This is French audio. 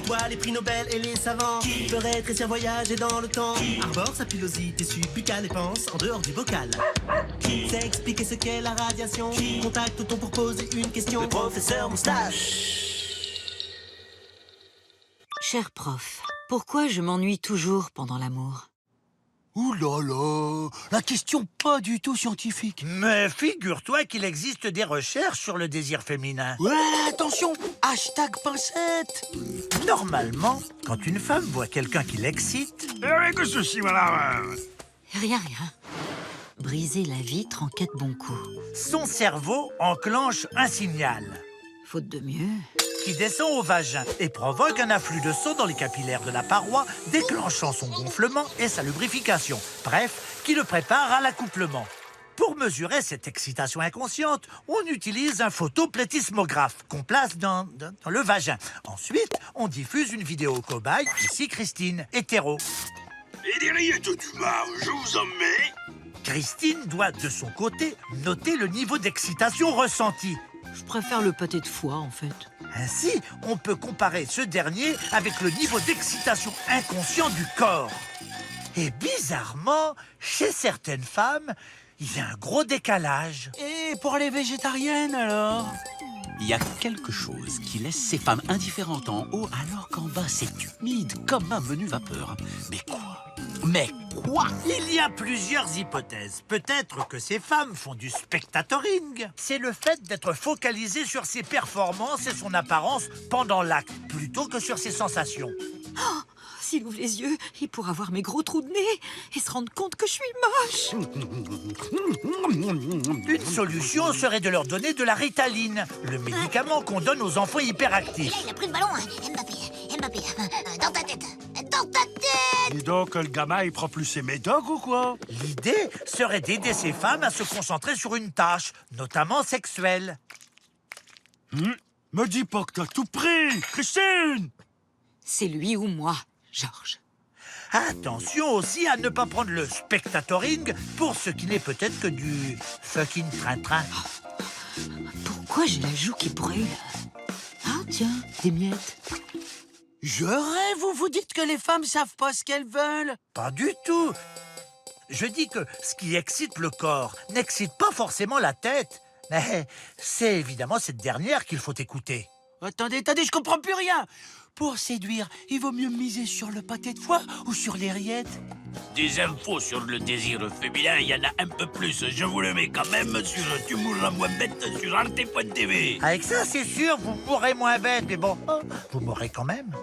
Dis-toi les prix Nobel et les savants qui feraient rétrécir voyager dans le temps arborent sa pilosité subbuccale et pense en dehors du bocal. C'est expliquer ce qu'est la radiation. Contacte-t-on pour poser une question? Le professeur Moustache. Cher prof, pourquoi je m'ennuie toujours pendant l'amour? Ouh là là, la question pas du tout scientifique. Mais figure-toi qu'il existe des recherches sur le désir féminin. Ouais, attention, hashtag pincette. Normalement, quand une femme voit quelqu'un qui l'excite, Que ceci, madame? Rien. Briser la vitre en quête bon coup. son cerveau enclenche un signal Faute de mieux. qui descend au vagin et provoque un afflux de sang dans les capillaires de la paroi, déclenchant son gonflement et sa lubrification. Bref, qui le prépare à l'accouplement. Pour mesurer cette excitation inconsciente, on utilise un photoplétismographe qu'on place dans le vagin. Ensuite, on diffuse une vidéo cobaye, ici Christine, hétéro. Et des rillettes du bar, je vous en mets. Christine doit, de son côté, noter le niveau d'excitation ressenti. Je préfère le pâté de foie, en fait. Ainsi, on peut comparer ce dernier avec le niveau d'excitation inconscient du corps. Et bizarrement, chez certaines femmes, il y a un gros décalage. Et pour les végétariennes alors? Il y a quelque chose qui laisse ces femmes indifférentes en haut alors qu'en bas c'est humide comme un menu vapeur. Mais quoi? Mais quoi? Il y a plusieurs hypothèses. Peut-être que ces femmes font du spectatoring. C'est le fait d'être focalisé sur ses performances et son apparence pendant l'acte, plutôt que sur ses sensations. S'il ouvre les yeux, il pourra voir mes gros trous de nez et se rendre compte que je suis moche. Une solution serait de leur donner de la Ritaline, le médicament qu'on donne aux enfants hyperactifs. Là, il a pris le ballon. Mbappé. Dans ta tête. Dans ta tête. Et donc, le gamin, il prend plus ses médocs ou quoi? L'idée serait d'aider ces femmes à se concentrer sur une tâche, notamment sexuelle. Me dis pas que t'as tout pris, Christine! C'est lui ou moi, Georges. Attention aussi à ne pas prendre le spectatoring pour ce qui n'est peut-être que du fucking train-train. Pourquoi j'ai la joue qui brûle? Ah, tiens, des miettes. Je rêve ou vous dites que les femmes savent pas ce qu'elles veulent? Pas du tout. Je dis que ce qui excite le corps n'excite pas forcément la tête. Mais c'est évidemment cette dernière qu'il faut écouter. Attendez, je comprends plus rien. Pour séduire, il vaut mieux miser sur le pâté de foie ou sur les rillettes? Des infos sur le désir féminin, il y en a un peu plus. Je vous le mets quand même sur Tu mourras moins bête sur arte.tv. Avec ça, c'est sûr, vous mourrez moins bête. Mais bon, vous mourrez quand même.